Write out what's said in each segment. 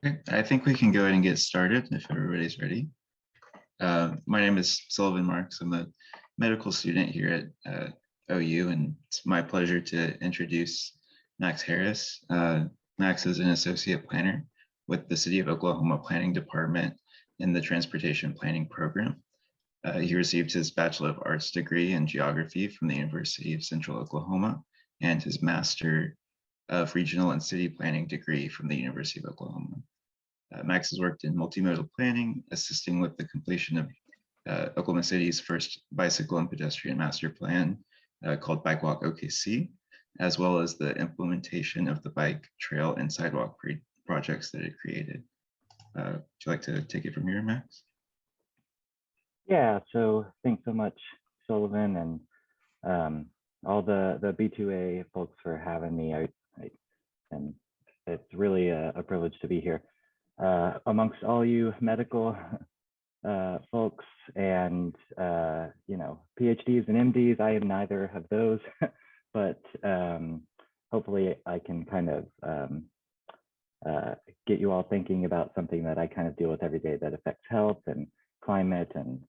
Okay, I think we can go ahead and get started if everybody's ready. My name is Sullivan Marks. I'm a medical student here at OU, and it's my pleasure to introduce Max Harris. Max is an associate planner with the City of Oklahoma Planning Department in the Transportation Planning Program. He received his Bachelor of Arts Degree in Geography from the University of Central Oklahoma and his Master of Regional and City Planning degree from the University of Oklahoma. Max has worked in multimodal planning, assisting with the completion of Oklahoma City's first bicycle and pedestrian master plan called Bike Walk OKC, as well as the implementation of the bike, trail, and sidewalk projects that it created. Would you like to take it from here, Max? Yeah, so thanks so much, Sullivan, and all the B2A folks for having me. And it's really a privilege to be here amongst all you medical folks and PhDs and MDs. I am neither of those, but hopefully I can kind of get you all thinking about something that I kind of deal with every day that affects health and climate and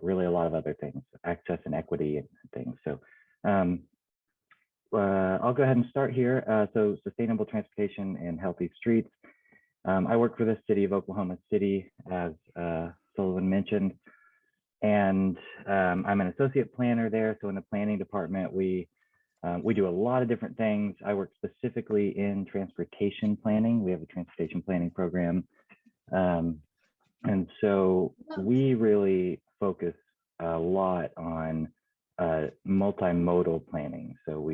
really a lot of other things, access and equity and things. So I'll go ahead and start here. So sustainable transportation and healthy streets. I work for the City of Oklahoma City, as Sullivan mentioned, and I'm an associate planner there. So in the planning department, we do a lot of different things. I work specifically in transportation planning. We have a transportation planning program. And so we really focus a lot on multimodal planning. So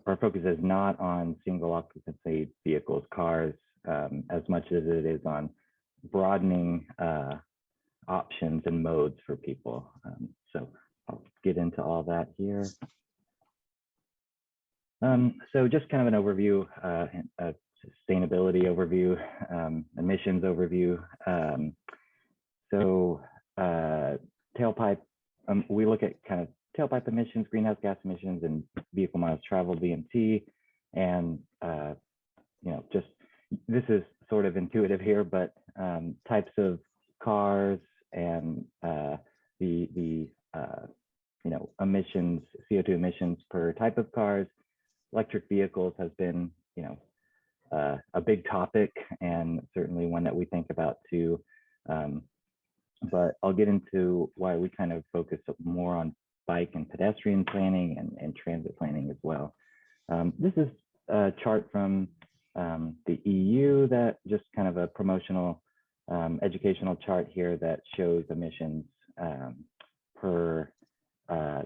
our focus is not on single occupancy vehicles, cars, as much as it is on broadening options and modes for people. So I'll get into all that here. So just kind of an overview, a sustainability overview, emissions overview. Tailpipe, we look at kind of tailpipe emissions, greenhouse gas emissions, and vehicle miles traveled, VMT. And, just this is sort of intuitive here, but types of cars and the emissions, CO2 emissions per type of cars. Electric vehicles has been, a big topic and certainly one that we think about too. But I'll get into why we kind of focus more on bike and pedestrian planning and transit planning as well. This is a chart from the EU that just kind of a promotional educational chart here that shows emissions per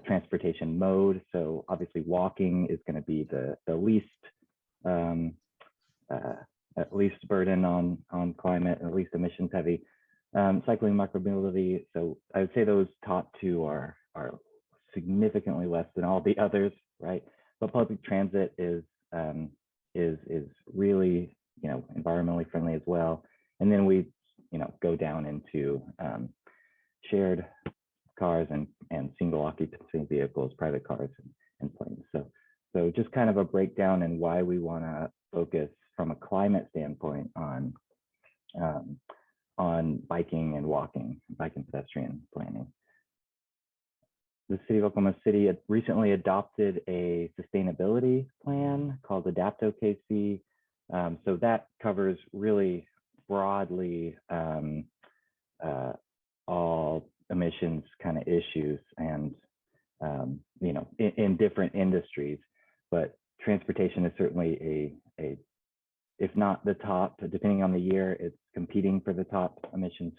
transportation mode. So obviously walking is going to be the least at least burden on climate, at least emissions heavy. Cycling, micromobility. So I would say those top two are significantly less than all the others, right? But public transit is really environmentally friendly as well. And then we go down into shared cars and single occupancy vehicles, private cars and planes. So just kind of a breakdown and why we want to focus from a climate standpoint on biking and walking, bike and pedestrian planning. The City of Oklahoma City had recently adopted a sustainability plan called Adapt OKC. So that covers really broadly all emissions kind of issues and in different industries, but transportation is certainly a if not the top, depending on the year, it's competing for the top emissions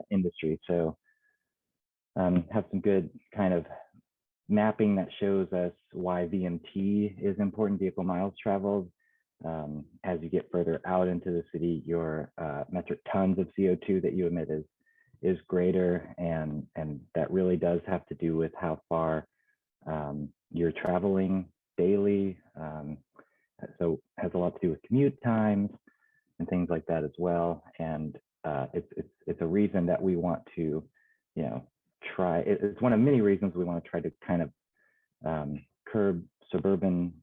industry. So have some good kind of mapping that shows us why VMT is important, vehicle miles traveled. As you get further out into the city, your metric tons of CO2 that you emit is greater, and that really does have to do with how far you're traveling daily. So has a lot to do with commute times and things like that as well. And it's a reason that we want to, try. It's one of many reasons we want to try to kind of curb suburban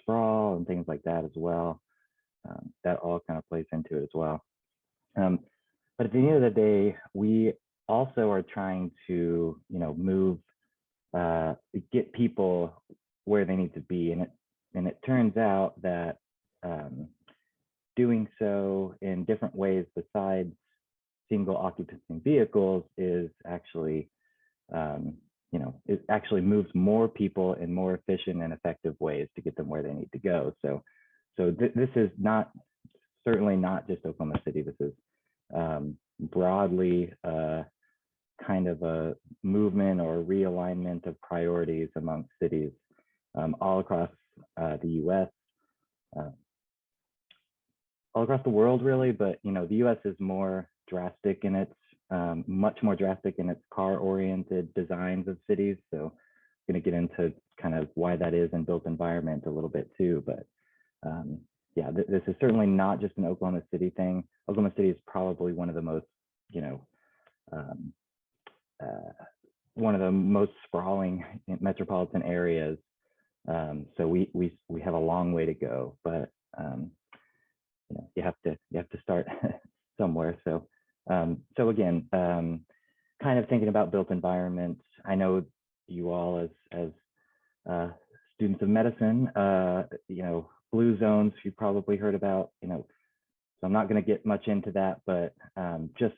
sprawl and things like that as well. That all kind of plays into it as well. But at the end of the day, we also are trying to, move, get people where they need to be, and it turns out that doing so in different ways besides single occupancy vehicles is actually, it actually moves more people in more efficient and effective ways to get them where they need to go. So this is certainly not just Oklahoma City. This is broadly kind of a movement or realignment of priorities amongst cities all across the U.S., all across the world, really. But the U.S. is more drastic in its, much more drastic in its car-oriented designs of cities. So I'm going to get into kind of why that is in built environment a little bit too. But yeah, this is certainly not just an Oklahoma City thing. Oklahoma City is probably one of the most, one of the most sprawling metropolitan areas. So we have a long way to go, but you have to start somewhere. So again, kind of thinking about built environments. I know you all as students of medicine, blue zones you probably heard about, so I'm not going to get much into that, but just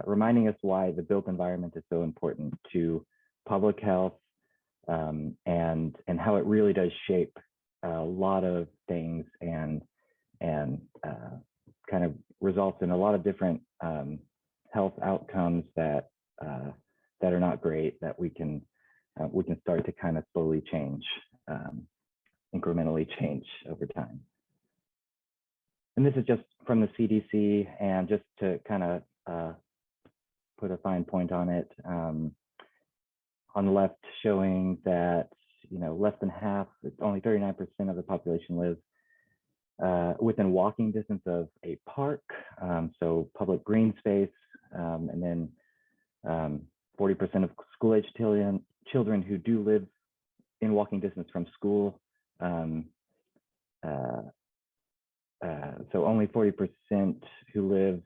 reminding us why the built environment is so important to public health, and how it really does shape a lot of things and kind of results in a lot of different health outcomes that are not great, that we can start to kind of slowly change, incrementally change over time. And this is just from the CDC, and just to kind of put a fine point on it, on the left showing that less than half, only 39% of the population lives within walking distance of a park, so public green space, and then 40% of school-age children who do live in walking distance from school. So only 40% who live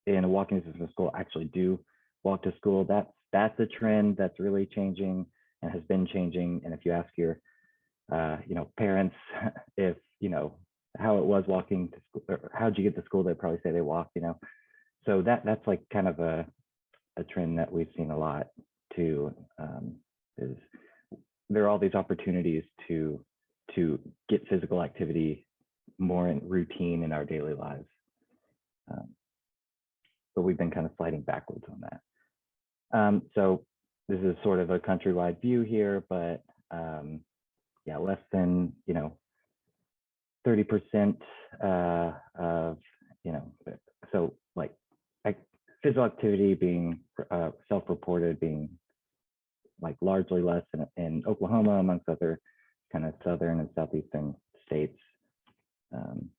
in a walking distance from school actually do walk to school. That's a trend that's really changing and has been changing. And if you ask your parents if how it was walking to school, or how'd you get to school, they'd probably say they walk. So that's like kind of a trend that we've seen a lot too. Is there are all these opportunities to get physical activity more in routine in our daily lives, but we've been kind of sliding backwards on that. So this is sort of a countrywide view here, but yeah, less than 30% of so like physical activity being self-reported being like largely less in Oklahoma, amongst other kind of southern and southeastern states. And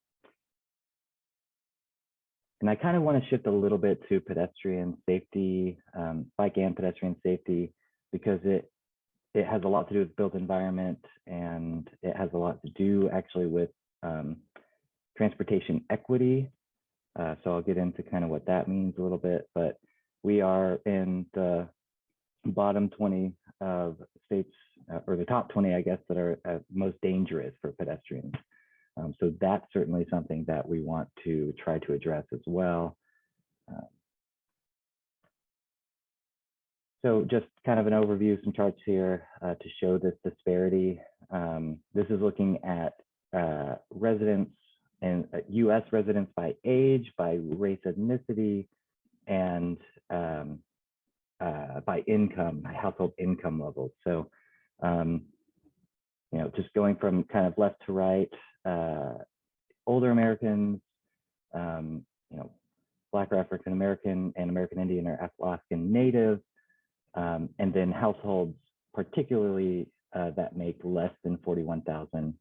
I kind of want to shift a little bit to pedestrian safety, bike and pedestrian safety, because it has a lot to do with built environment, and it has a lot to do actually with transportation equity. So I'll get into kind of what that means a little bit, but we are in the bottom 20 of states, or the top 20, I guess, that are most dangerous for pedestrians. So that's certainly something that we want to try to address as well. So just kind of an overview, some charts here to show this disparity. This is looking at residents and US residents by age, by race, ethnicity, and by income, by household income levels. So, just going from kind of left to right, older Americans, Black or African American and American Indian or Alaskan Native, and then households, particularly that make less than 41,000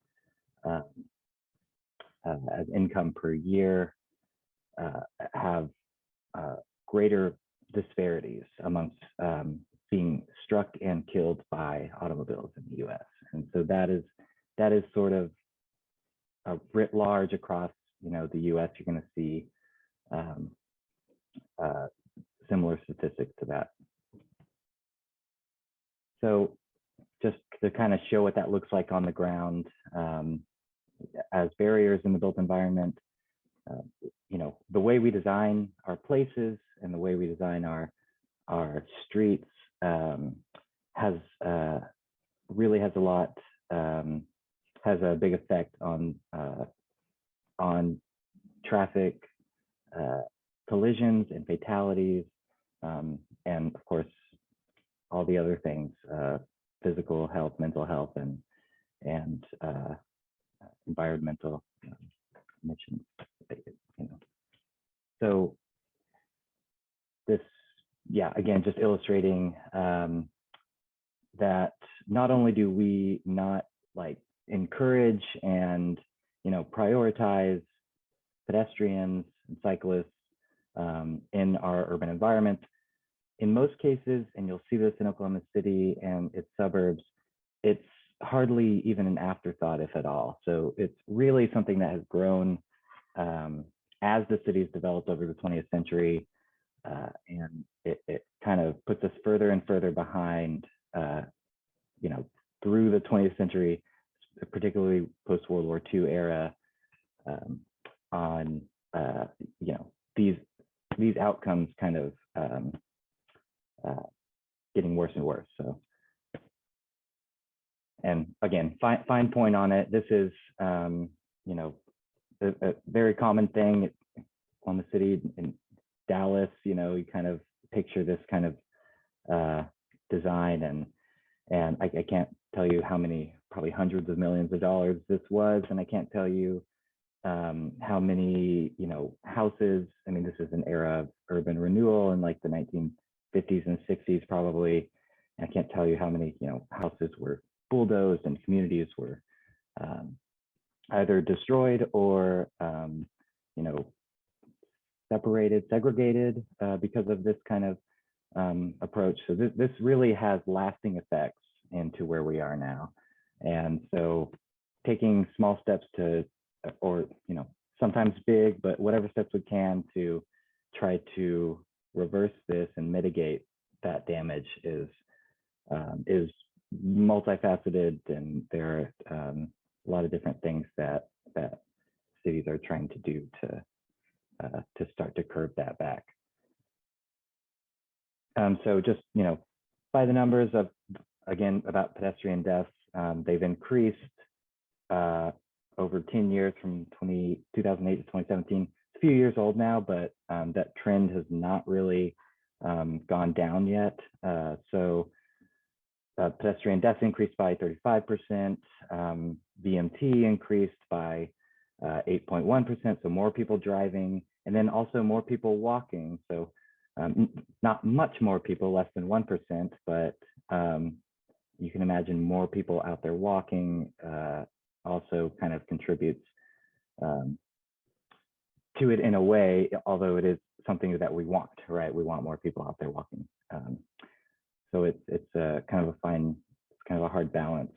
as income per year, have greater disparities amongst being struck and killed by automobiles in the U.S. And so that is sort of writ large across, the US. You're going to see similar statistics to that. So just to kind of show what that looks like on the ground, as barriers in the built environment, the way we design our places and the way we design our streets really has a lot, has a big effect on traffic collisions and fatalities, and of course all the other things, physical health, mental health, and environmental emissions. So this, again, just illustrating that not only do we not encourage and prioritize pedestrians and cyclists in our urban environment, in most cases, and you'll see this in Oklahoma City and its suburbs, it's hardly even an afterthought, if at all. So it's really something that has grown as the city's developed over the 20th century, and it kind of puts us further and further behind, through the 20th century, particularly post-World War II era, on these outcomes kind of getting worse and worse. So, and again, fine point on it. This is a very common thing on the city in Dallas. You kind of picture this kind of design, and I can't tell you how many, probably hundreds of millions of dollars this was, and I can't tell you how many houses. I mean, this is an era of urban renewal in like the 1950s and 60s probably, and I can't tell you how many houses were bulldozed and communities were either destroyed or segregated because of this kind of approach. So this really has lasting effects into where we are now. And so taking small steps to, or sometimes big, but whatever steps we can to try to reverse this and mitigate that damage is multifaceted, and there are a lot of different things that cities are trying to do to start to curb that back. So just by the numbers of, again, about pedestrian deaths, they've increased over 10 years from 2008 to 2017. It's a few years old now, but that trend has not really gone down yet. So pedestrian deaths increased by 35%, VMT increased by 8.1%, so more people driving, and then also more people walking. So not much more people, less than 1%, but you can imagine more people out there walking also kind of contributes to it in a way, although it is something that we want, right? We want more people out there walking. So it's a kind of a hard balance.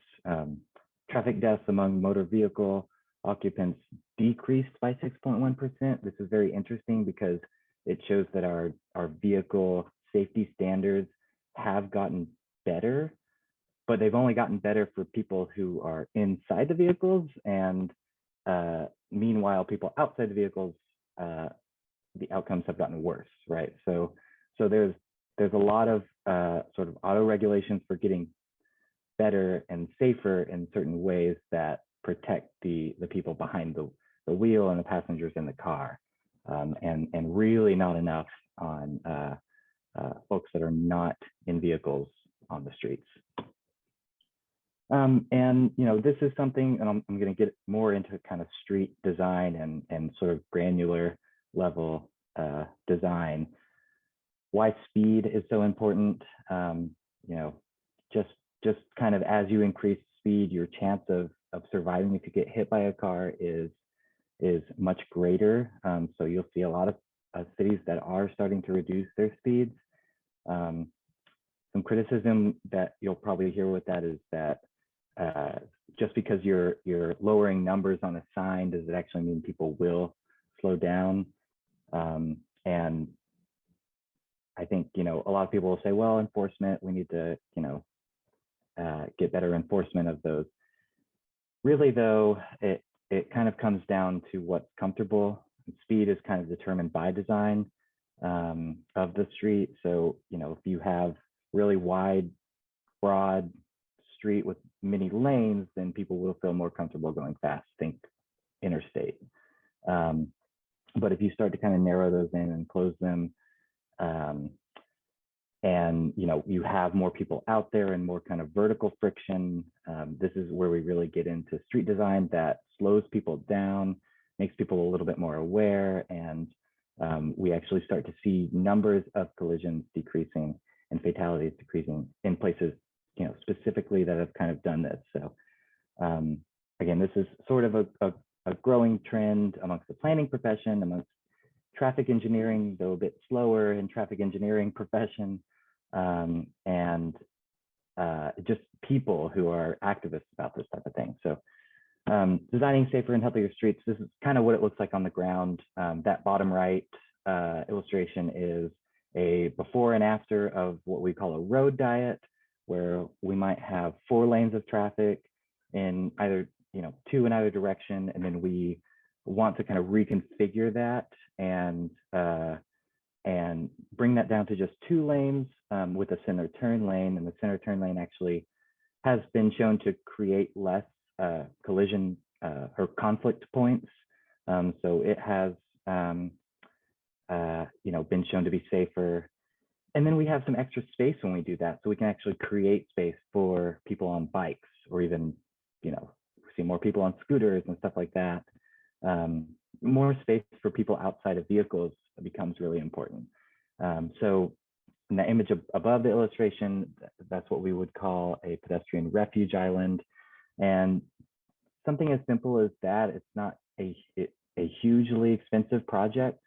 Traffic deaths among motor vehicle occupants decreased by 6.1%. This is very interesting because it shows that our vehicle safety standards have gotten better, but they've only gotten better for people who are inside the vehicles, and meanwhile, people outside the vehicles, the outcomes have gotten worse, right? So there's a lot of sort of auto regulations for getting better and safer in certain ways that protect the people behind the wheel and the passengers in the car, and really not enough on folks that are not in vehicles on the streets. And this is something, and I'm going to get more into kind of street design and sort of granular level design. Why speed is so important. Just kind of as you increase speed, your chance of surviving if you get hit by a car is much greater. So you'll see a lot of cities that are starting to reduce their speeds. Some criticism that you'll probably hear with that is that just because you're lowering numbers on a sign, does it actually mean people will slow down? And I think, a lot of people will say, well, enforcement, we need to, get better enforcement of those. Really, though, it kind of comes down to what's comfortable. Speed is kind of determined by design of the street. So, if you have really wide, broad street with many lanes, then people will feel more comfortable going fast. Think interstate. But if you start to kind of narrow those in and close them, and you have more people out there and more kind of vertical friction, this is where we really get into street design that slows people down, makes people a little bit more aware, and we actually start to see numbers of collisions decreasing and fatalities decreasing in places specifically that have kind of done this. So again, this is sort of a growing trend amongst the planning profession, amongst traffic engineering, though a bit slower in traffic engineering profession, and just people who are activists about this type of thing. So designing safer and healthier streets, this is kind of what it looks like on the ground. That bottom right illustration is a before and after of what we call a road diet, where we might have 4 lanes of traffic in either, 2 in either direction, and then we want to kind of reconfigure that and bring that down to just 2 lanes with a center turn lane. And the center turn lane actually has been shown to create less collision or conflict points. So it has, been shown to be safer. And then we have some extra space when we do that. So we can actually create space for people on bikes, or even, see more people on scooters and stuff like that. More space for people outside of vehicles becomes really important. So in the image above the illustration, that's what we would call a pedestrian refuge island. And something as simple as that, it's not a hugely expensive project.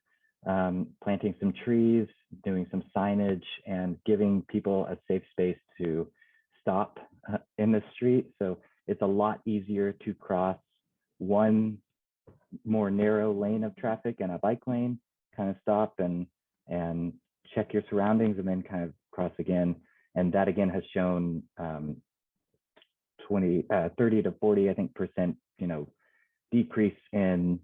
Planting some trees, doing some signage, and giving people a safe space to stop in the street. So it's a lot easier to cross one more narrow lane of traffic and a bike lane, kind of stop and check your surroundings, and then kind of cross again. And that again has shown 30 to 40, I think, percent, decrease in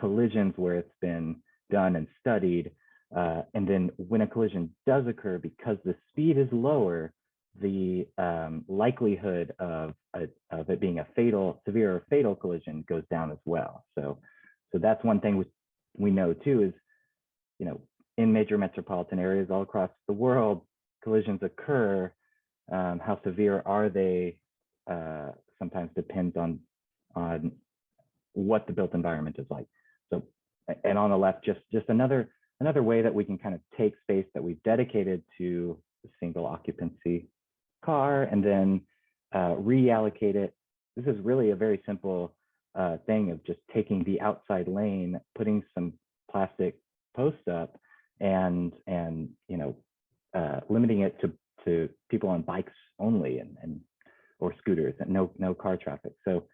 collisions where it's been done and studied. And then when a collision does occur, because the speed is lower, the likelihood of it being a severe or fatal collision goes down as well. So that's one thing we know too is, in major metropolitan areas all across the world, collisions occur. How severe are they? Sometimes depends on what the built environment is like. So, and on the left, just another way that we can kind of take space that we've dedicated to the single occupancy car and then reallocate it. This is really a very simple thing of just taking the outside lane, putting some plastic posts up, and limiting it to people on bikes only and or scooters, and no car traffic. So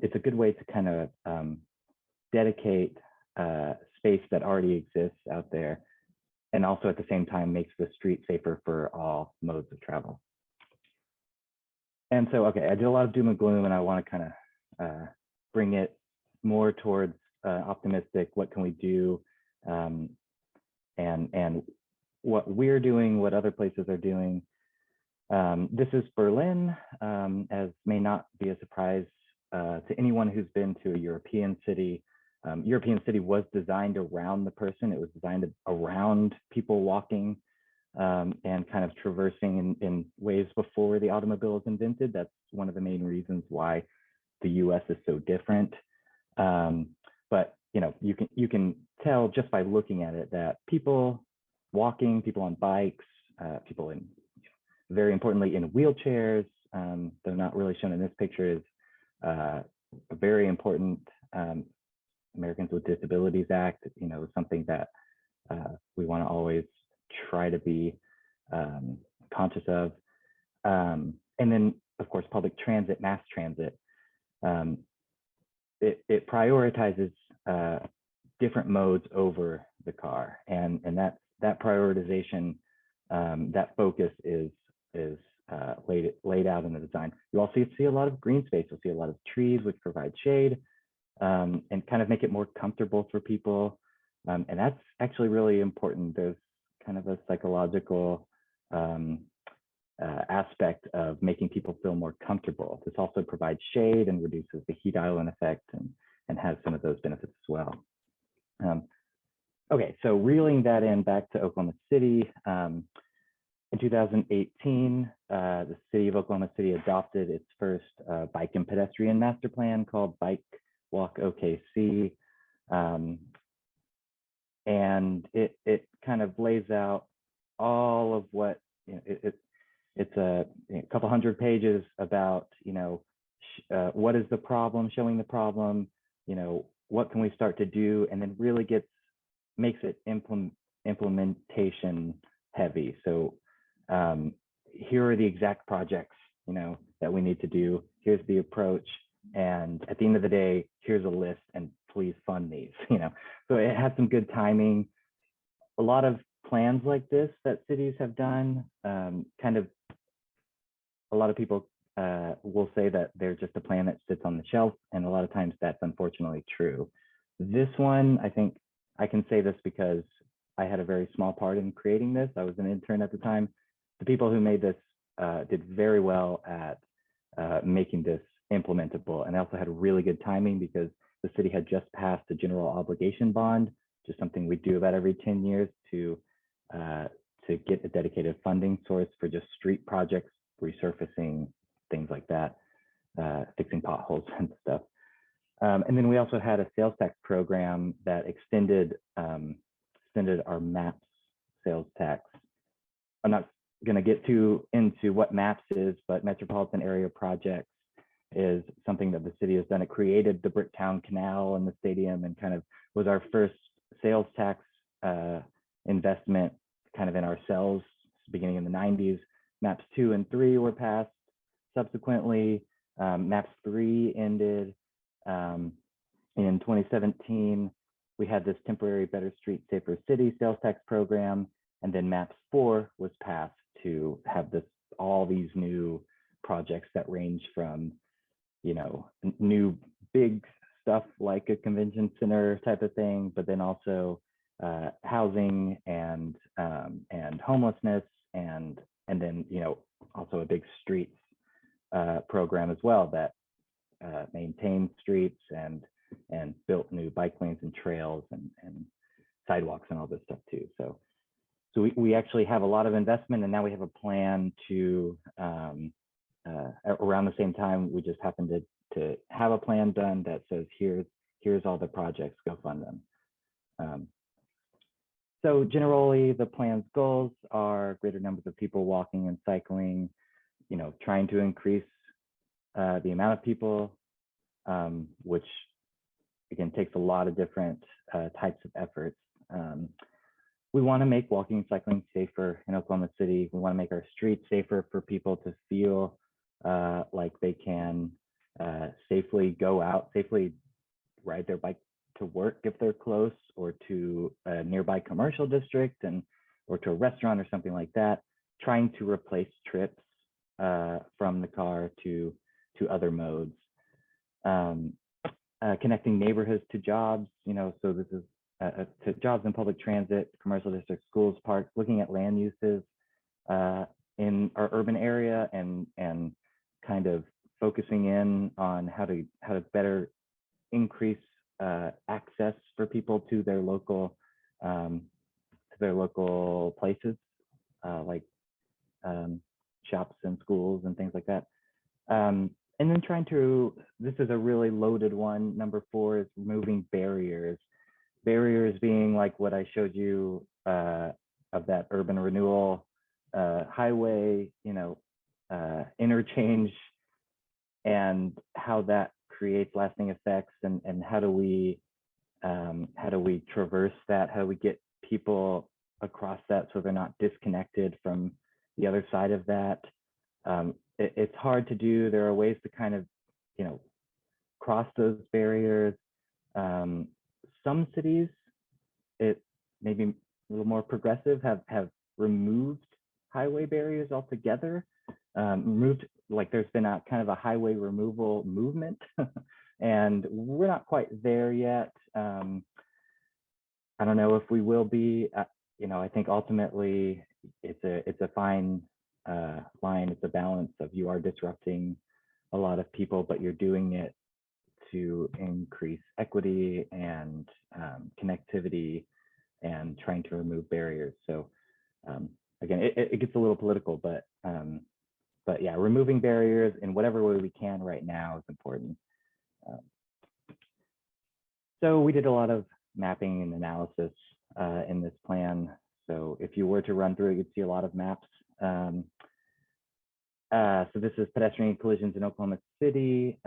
it's a good way to kind of dedicate space that already exists out there, and also at the same time makes the street safer for all modes of travel. And so, okay, I did a lot of doom and gloom, and I want to kind of bring it more towards optimistic. What can we do? And what we're doing, what other places are doing. This is Berlin, as may not be a surprise to anyone who's been to a European city. European city was designed around the person. It was designed around people walking and kind of traversing in ways before the automobile was invented. That's one of the main reasons why the US is so different. But you can tell just by looking at it that people walking, people on bikes, people in, very importantly, in wheelchairs, though not really shown in this picture, is a very important Americans with Disabilities Act, something that we want to always try to be conscious of. And then of course, public transit, mass transit. It prioritizes different modes over the car, and that prioritization, that focus is laid out in the design. You also see a lot of green space. You'll see a lot of trees, which provide shade and kind of make it more comfortable for people. And that's actually really important. There's kind of a psychological aspect of making people feel more comfortable. This also provides shade and reduces the heat island effect, and has some of those benefits as well. Okay, so reeling that in back to Oklahoma City, in 2018, the city of Oklahoma City adopted its first bike and pedestrian master plan called Bike Walk OKC. And it kind of lays out all of what, it's a couple hundred pages about, what is the problem, showing the problem, what can we start to do, and then really makes it implementation heavy. So here are the exact projects, that we need to do. Here's the approach. And at the end of the day, here's a list, and please fund these, So it had some good timing. A lot of plans like this that cities have done, kind of, a lot of people will say that they're just a plan that sits on the shelf, and a lot of times that's unfortunately true. This one, I think I can say this because I had a very small part in creating this. I was an intern at the time. The people who made this did very well at making this implementable, and I also had really good timing because the city had just passed a general obligation bond, which is something we do about every 10 years to get a dedicated funding source for just street projects, resurfacing, things like that, fixing potholes and stuff. And then we also had a sales tax program that extended our MAPS sales tax. I'm not going to get too into what MAPS is, but Metropolitan Area Projects is something that the city has done. It created the Bricktown Canal and the stadium, and kind of was our first sales tax investment kind of in ourselves, beginning in the 90s. MAPS 2 and 3 were passed subsequently. MAPS 3 ended in 2017. We had this temporary Better Street, Safer City sales tax program, and then MAPS 4 was passed to have all these new projects that range from, new big stuff like a convention center type of thing, but then also housing and homelessness, and then also a big streets program as well that maintained streets and built new bike lanes and trails and sidewalks and all this stuff too. So we actually have a lot of investment, and now we have a plan to around the same time, we just happened to have a plan done that says here's all the projects, go fund them. So generally, the plan's goals are greater numbers of people walking and cycling, trying to increase the amount of people, which again takes a lot of different types of efforts. We want to make walking and cycling safer in Oklahoma City. We want to make our streets safer for people to feel like they can safely go out, safely ride their bike to work if they're close, or to a nearby commercial district, or to a restaurant or something like that, trying to replace trips from the car to other modes. Connecting neighborhoods to jobs, so this is to jobs in public transit, commercial districts, schools, parks, looking at land uses in our urban area, and kind of focusing in on how to better increase access for people to their local places, like shops and schools and things like that. And then this is a really loaded one. Number 4 is removing barriers. Barriers being like what I showed you of that urban renewal highway, interchange, and how that creates lasting effects, and how do we traverse that? How do we get people across that so they're not disconnected from the other side of that? it's hard to do. There are ways to kind of, cross those barriers. Some cities, it maybe a little more progressive, have removed highway barriers altogether. Removed, like there's been a kind of a highway removal movement, and we're not quite there yet. I don't know if we will be. I think ultimately it's a fine line. It's a balance of, you are disrupting a lot of people, but you're doing it to increase equity and connectivity and trying to remove barriers. So again, it gets a little political, but yeah, removing barriers in whatever way we can right now is important. So we did a lot of mapping and analysis in this plan. So if you were to run through it, you'd see a lot of maps. So this is pedestrian collisions in Oklahoma City.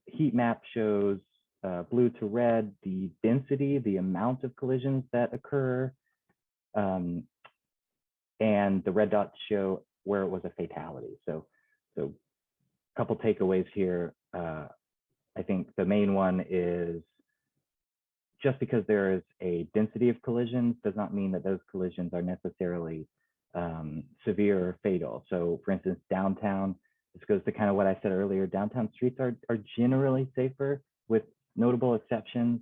Heat map shows blue to red, the density, the amount of collisions that occur. And the red dots show where it was a fatality. So a couple takeaways here. I think the main one is, just because there is a density of collisions does not mean that those collisions are necessarily severe or fatal. So for instance, downtown, this goes to kind of what I said earlier, downtown streets are generally safer with notable exceptions.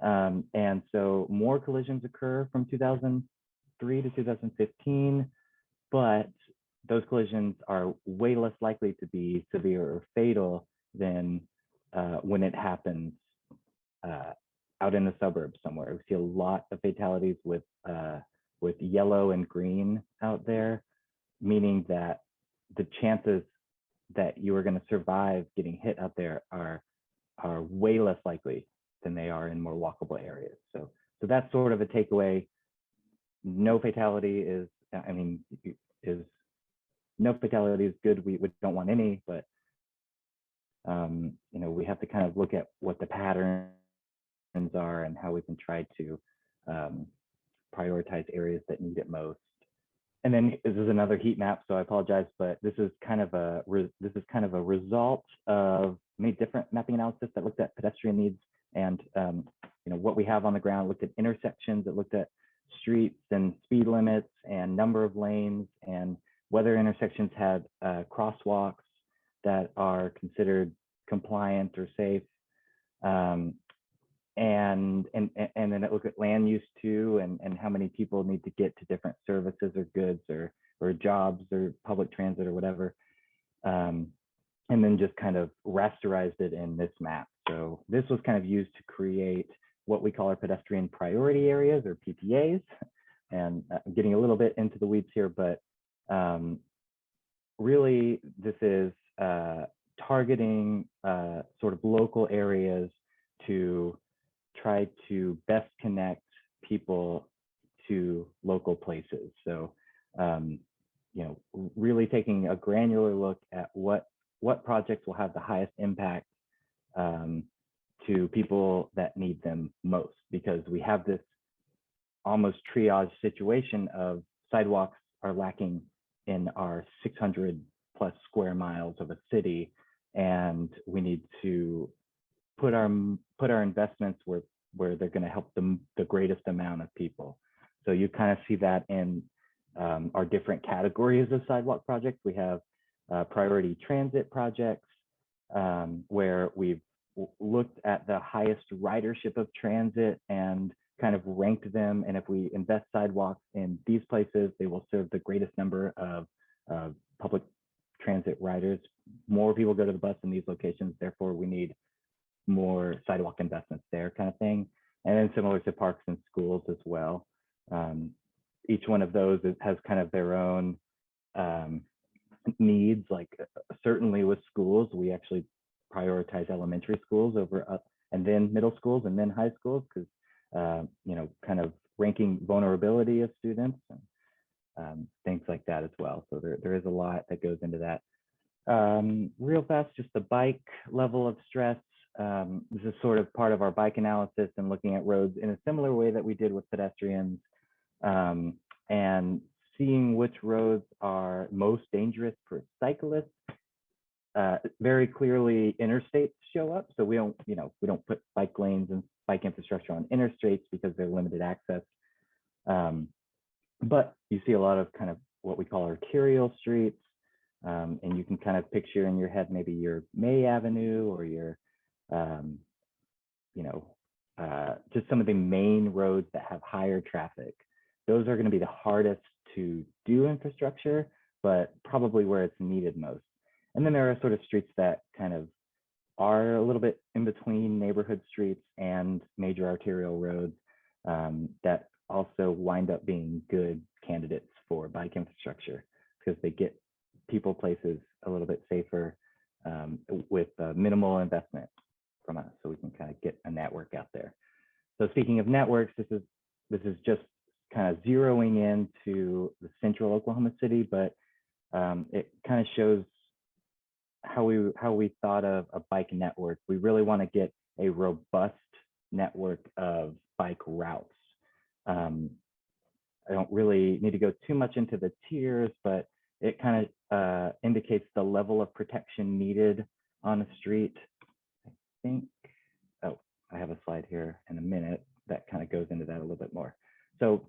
And so more collisions occur from 2003 to 2015, but those collisions are way less likely to be severe or fatal than when it happens out in the suburbs somewhere. We see a lot of fatalities with yellow and green out there, meaning that the chances that you are going to survive getting hit out there are way less likely than they are in more walkable areas. So that's sort of a takeaway. No fatality is no fatality is good. We don't want any, but we have to kind of look at what the patterns are and how we can try to prioritize areas that need it most. And then this is another heat map, so I apologize, but this is kind of a result of many different mapping analysis that looked at pedestrian needs and what we have on the ground. Looked at intersections, it looked at streets and speed limits and number of lanes, and whether intersections had crosswalks that are considered compliant or safe. And then it looked at land use too, and how many people need to get to different services or goods or jobs or public transit or whatever. And then just kind of rasterized it in this map. So this was kind of used to create what we call our pedestrian priority areas, or PPAs. And I'm getting a little bit into the weeds here, but really this is targeting sort of local areas to try to best connect people to local places. So, really taking a granular look at what projects will have the highest impact to people that need them most, because we have this almost triage situation of sidewalks are lacking in our 600 plus square miles of a city, and we need to put our investments where they're going to help the greatest amount of people. So you kind of see that in our different categories of sidewalk projects. We have priority transit projects, where we've looked at the highest ridership of transit and kind of ranked them. And if we invest sidewalks in these places, they will serve the greatest number of public transit riders. More people go to the bus in these locations, therefore we need more sidewalk investments there, kind of thing. And then similar to parks and schools as well. Each one of those has kind of their own needs. Like certainly with schools, we actually prioritize elementary schools over and then middle schools and then high schools, because kind of ranking vulnerability of students and things like that as well. So there is a lot that goes into that. Real fast, just the bike level of stress. This is sort of part of our bike analysis and looking at roads in a similar way that we did with pedestrians, and seeing which roads are most dangerous for cyclists. Very clearly interstates show up. So we don't put bike lanes and bike infrastructure on interstates because they're limited access. But you see a lot of kind of what we call arterial streets. And you can kind of picture in your head maybe your May Avenue or your, just some of the main roads that have higher traffic. Those are going to be the hardest to do infrastructure, but probably where it's needed most. And then there are sort of streets that kind of are a little bit in between neighborhood streets and major arterial roads that also wind up being good candidates for bike infrastructure because they get people places a little bit safer with minimal investment from us, so we can kind of get a network out there. So speaking of networks, this is just kind of zeroing into the central Oklahoma City, but it kind of shows how we thought of a bike network. We really want to get a robust network of bike routes. I don't really need to go too much into the tiers, but it kind of indicates the level of protection needed on a street. I think, I have a slide here in a minute that kind of goes into that a little bit more. So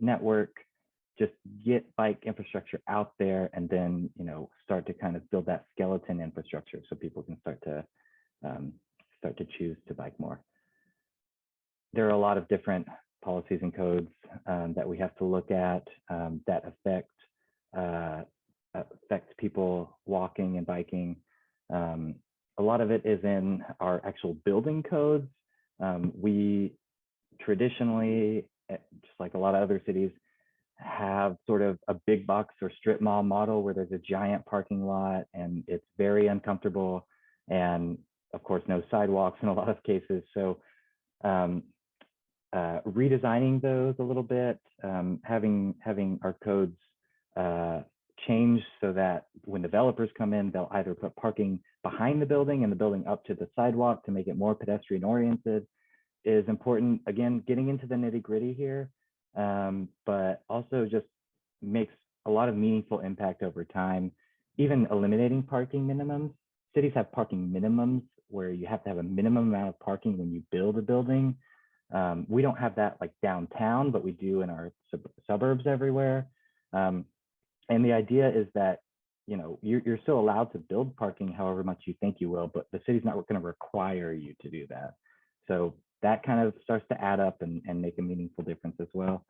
network, just get bike infrastructure out there and then, start to kind of build that skeleton infrastructure so people can start to choose to bike more. There are a lot of different policies and codes that we have to look at that affect people walking and biking. A lot of it is in our actual building codes. We traditionally, just like a lot of other cities, have sort of a big box or strip mall model where there's a giant parking lot and it's very uncomfortable, and of course no sidewalks in a lot of cases. So redesigning those a little bit, having our codes change so that when developers come in, they'll either put parking behind the building and the building up to the sidewalk to make it more pedestrian oriented is important. Again, getting into the nitty gritty here, but also just makes a lot of meaningful impact over time. Even eliminating parking minimums. Cities have parking minimums where you have to have a minimum amount of parking when you build a building. We don't have that like downtown, but we do in our suburbs everywhere. And the idea is that, you're still allowed to build parking however much you think you will, but the city's not going to require you to do that. So that kind of starts to add up and make a meaningful difference as well.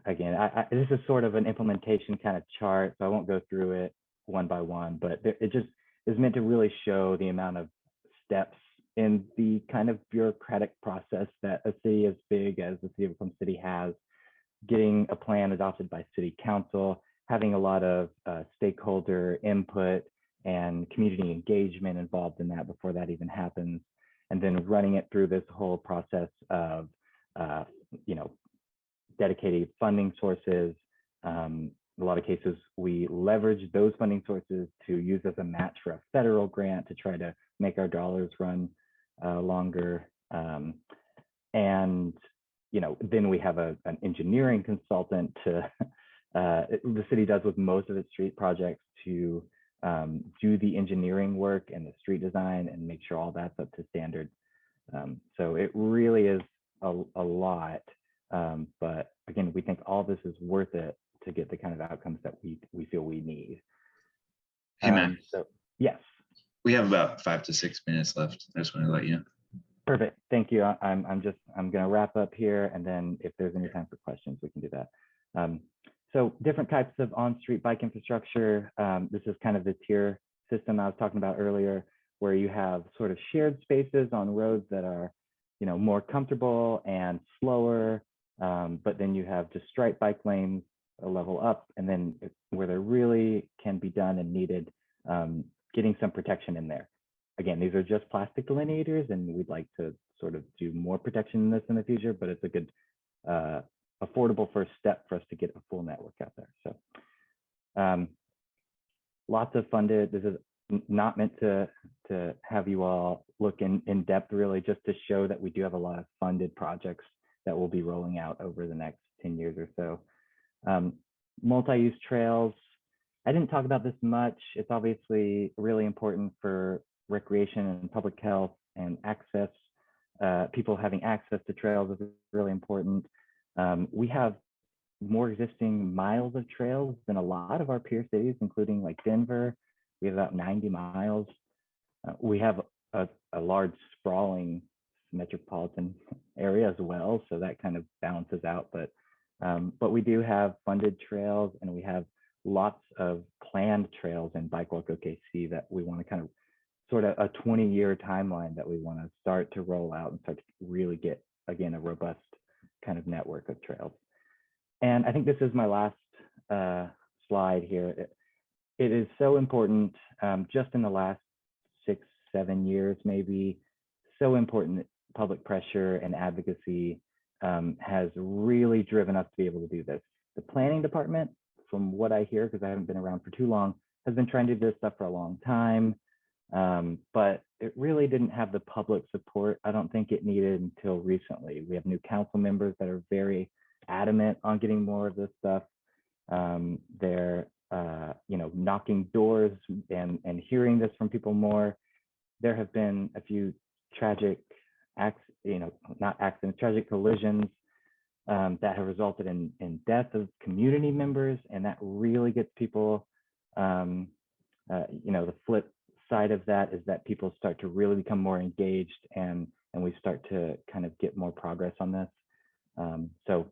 Again, this is sort of an implementation kind of chart, so I won't go through it one by one, but it just is meant to really show the amount of steps in the kind of bureaucratic process that a city as big as the City of Oklahoma City has, getting a plan adopted by city council, having a lot of stakeholder input and community engagement involved in that before that even happens, and then running it through this whole process of, dedicated funding sources. In a lot of cases, we leverage those funding sources to use as a match for a federal grant to try to make our dollars run longer. And then we have an engineering consultant to, the city does with most of its street projects to do the engineering work and the street design and make sure all that's up to standard. So it really is a lot. But again, we think all this is worth it to get the kind of outcomes that we feel we need. Hey, Matt. So yes. We have about 5 to 6 minutes left. I just want to let you know. Perfect. Thank you. I'm going to wrap up here, and then if there's any time for questions, we can do that. So different types of on-street bike infrastructure. This is kind of the tier system I was talking about earlier, where you have sort of shared spaces on roads that are, more comfortable and slower, but then you have just striped bike lanes a level up, and then where there really can be done and needed, getting some protection in there. Again, these are just plastic delineators, and we'd like to sort of do more protection in this in the future, but it's a good affordable first step for us to get a full network out there. So lots of funded. This is not meant to have you all look in depth, really, just to show that we do have a lot of funded projects that we'll be rolling out over the next 10 years or so. Multi-use trails, I didn't talk about this much. It's obviously really important for recreation and public health and access. People having access to trails is really important. We have more existing miles of trails than a lot of our peer cities, including like Denver. We have about 90 miles. We have a large sprawling metropolitan area as well, so that kind of balances out. But we do have funded trails, and we have lots of planned trails in Bike Walk OKC that we want to kind of sort of a 20-year timeline that we want to start to roll out and start to really get, again, a robust kind of network of trails. And I think this is my last slide here. It is so important, just in the last 6-7 years, maybe, so important that public pressure and advocacy has really driven us to be able to do this. The planning department, from what I hear, because I haven't been around for too long, has been trying to do this stuff for a long time, but it really didn't have the public support I don't think it needed until recently. We have new council members that are very adamant on getting more of this stuff. They're knocking doors and hearing this from people more. There have been a few tragic tragic collisions that have resulted in death of community members, and that really gets people, the flip side of that is that people start to really become more engaged, and we start to kind of get more progress on this. So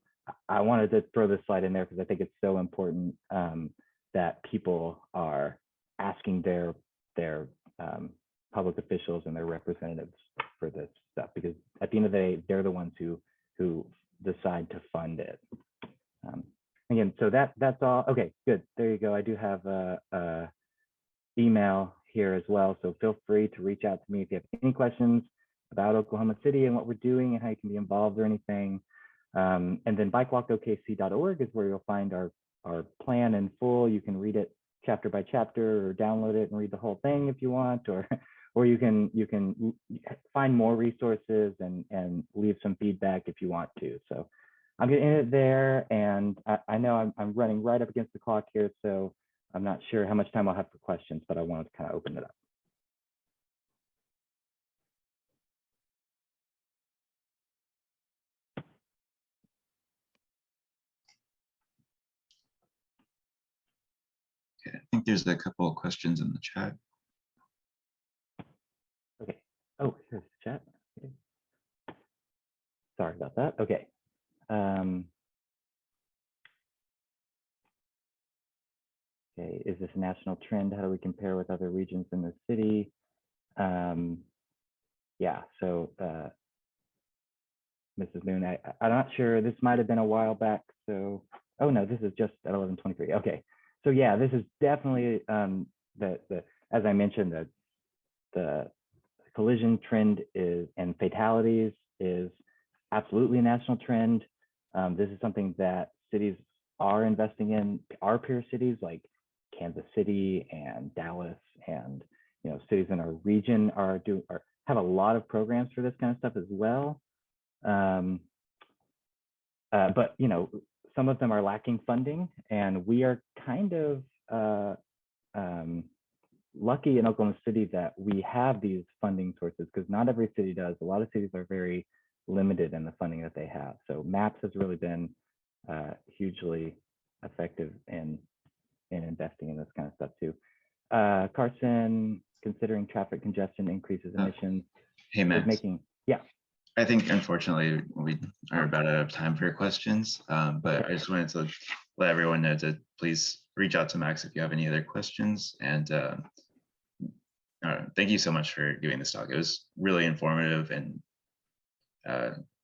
I wanted to throw this slide in there because I think it's so important that people are asking their public officials and their representatives for this stuff, because at the end of the day, they're the ones who decide to fund it. Again, so that's all. Okay, good. There you go. I do have a email here as well, so feel free to reach out to me if you have any questions about Oklahoma City and what we're doing and how you can be involved or anything. And then bikewalkokc.org is where you'll find our plan in full. You can read it chapter by chapter, or download it and read the whole thing if you want, or you can find more resources and leave some feedback if you want to. So I'm going to end it there, and I know I'm running right up against the clock here, so I'm not sure how much time I'll have for questions, but I wanted to kind of open it up. Okay, I think there's a couple of questions in the chat. Okay. Oh, here's the chat. Okay. Sorry about that. Okay. Okay, is this a national trend? How do we compare with other regions in the city? Yeah, so Mrs. Moon, I'm not sure. This might have been a while back. So, oh no, this is just at 11:23. Okay, so yeah, this is definitely as I mentioned, the collision trend and fatalities is absolutely a national trend. This is something that cities are investing in. Our peer cities like Kansas City and Dallas, and cities in our region have a lot of programs for this kind of stuff as well. But some of them are lacking funding, and we are kind of lucky in Oklahoma City that we have these funding sources, because not every city does. A lot of cities are very limited in the funding that they have. So MAPS has really been hugely effective in investing in this kind of stuff too. Carson, considering traffic congestion increases emissions. Hey, Max. Yeah. I think, unfortunately, we are about out of time for your questions, but I just wanted to let everyone know to please reach out to Max if you have any other questions. And thank you so much for doing this talk. It was really informative and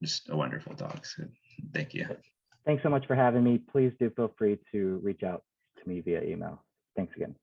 just a wonderful talk. So thank you. Thanks so much for having me. Please do feel free to reach out to me via email. Thanks again.